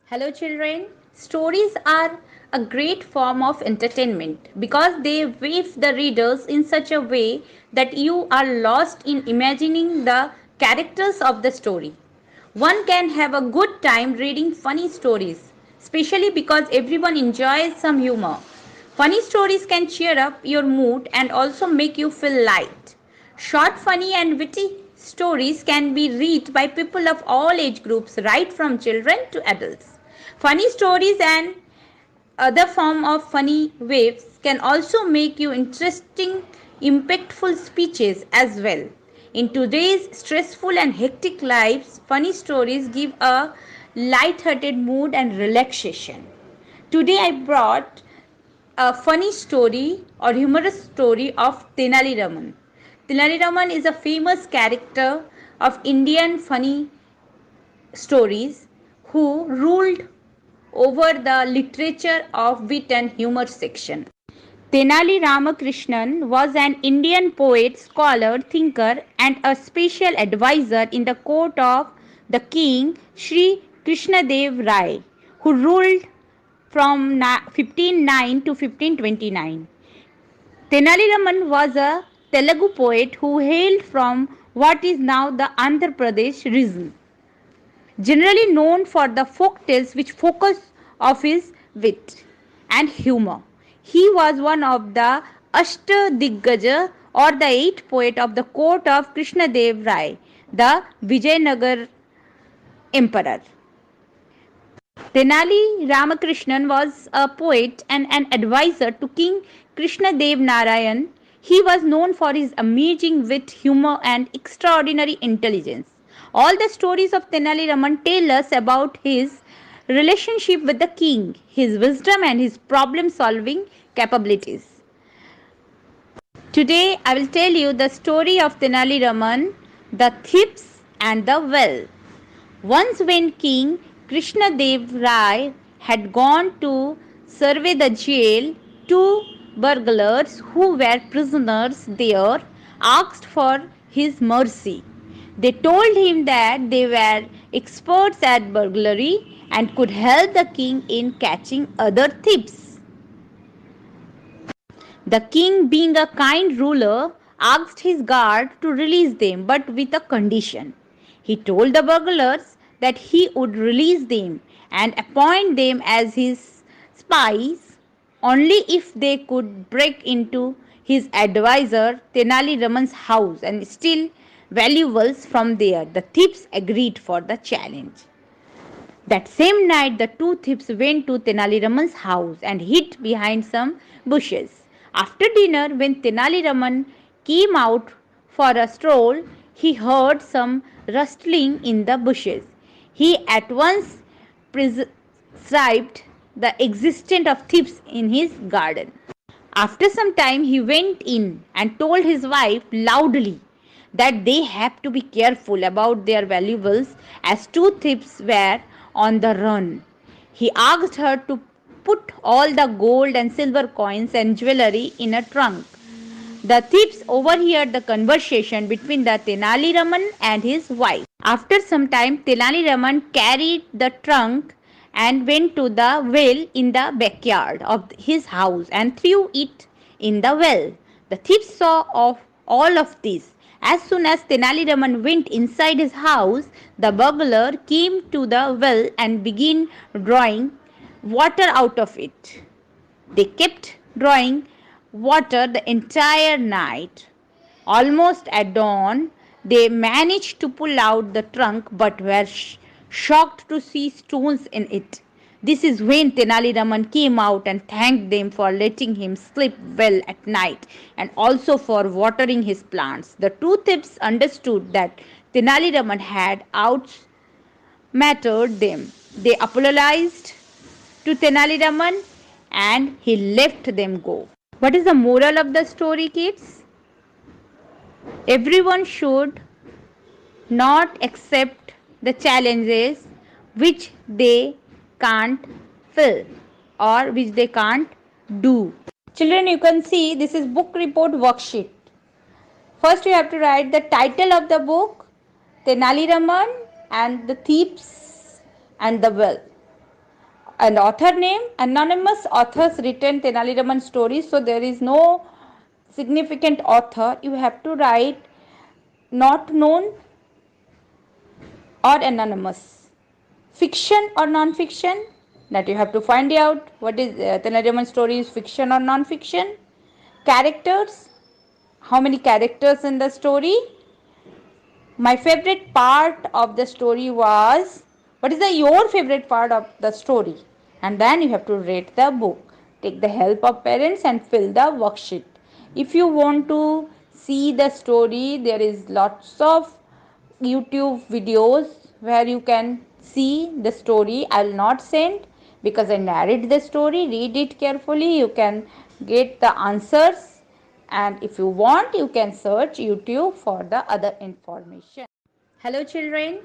Hello, children. Stories are a great form of entertainment because they weave the readers in such a way that you are lost in imagining the characters of the story. One can have a good time reading funny stories, especially because everyone enjoys some humor. Funny stories can cheer up your mood and also make you feel light. Short, funny, and witty stories can be read by people of all age groups, right from children to adults. Funny stories and other form of funny waves can also make you interesting, impactful speeches as well. In today's stressful and hectic lives, funny stories give a light-hearted mood and relaxation. Today I brought a funny story or humorous story of Tenali Raman. Tenali Raman is a famous character of Indian funny stories who ruled over the literature of wit and humor section. Tenali Ramakrishnan was an Indian poet, scholar, thinker, and a special advisor in the court of the king Sri Krishnadev Rai, who ruled from 1509 to 1529. Tenali Raman was a Telugu poet who hailed from what is now the Andhra Pradesh region, generally known for the folk tales which focus of his wit and humor. He was one of the Ashtadiggaja or the eight poet of the court of Krishnadev Rai, the Vijayanagar emperor. Tenali Ramakrishnan was a poet and an advisor to King Krishnadev Narayan. He was known for his amazing wit, humor, and extraordinary intelligence. All the stories of Tenali Raman tell us about his relationship with the king, his wisdom, and his problem solving capabilities. Today, I will tell you the story of Tenali Raman, the thieves, and the well. Once, when King Krishnadev Rai had gone to survey the jail, two burglars who were prisoners there asked for his mercy. They told him that they were experts at burglary and could help the king in catching other thieves. The king, being a kind ruler, asked his guard to release them, but with a condition. He told the burglars that he would release them and appoint them as his spies only if they could break into his advisor Tenali Raman's house and steal valuables from there. The thieves agreed for the challenge. That same night, the two thieves went to Tenali Raman's house and hid behind some bushes. After dinner, when Tenali Raman came out for a stroll, he heard some rustling in the bushes. He at once perceived the existence of thieves in his garden. After some time, he went in and told his wife loudly that they have to be careful about their valuables as two thieves were on the run. He asked her to put all the gold and silver coins and jewelry in a trunk. The thieves overheard the conversation between the Tenali Raman and his wife. After some time, Tenali Raman carried the trunk and went to the well in the backyard of his house and threw it in the well. The thieves saw of all of this. As soon as Tenali Raman went inside his house, the burglar came to the well and began drawing water out of it. They kept drawing water the entire night. Almost at dawn, they managed to pull out the trunk but were shocked to see stones in it. This is when Tenali Raman came out and thanked them for letting him sleep well at night and also for watering his plants. The two thieves understood that Tenali Raman had outmattered them. They apologized to Tenali Raman and he left them go. What is the moral of the story, kids? Everyone should not accept the challenges which they can't fill or which they can't do. Children, you can see this is book report worksheet. First you have to write the title of the book, Tenali Raman and the thieves and the well. And author name, anonymous authors written Tenali Raman stories, so there is no significant author. You have to write not known or anonymous. Fiction or non-fiction, that you have to find out what is Tenali Raman story is fiction or non-fiction. Characters, how many characters in the story. My favorite part of the story was, what is your favorite part of the story? And then you have to rate the book. Take the help of parents and fill the worksheet. If you want to see the story, there is lots of YouTube videos where you can see the story. I will not send because I narrate the story. Read it carefully. You can get the answers, and if you want, you can search YouTube for the other information. Hello children,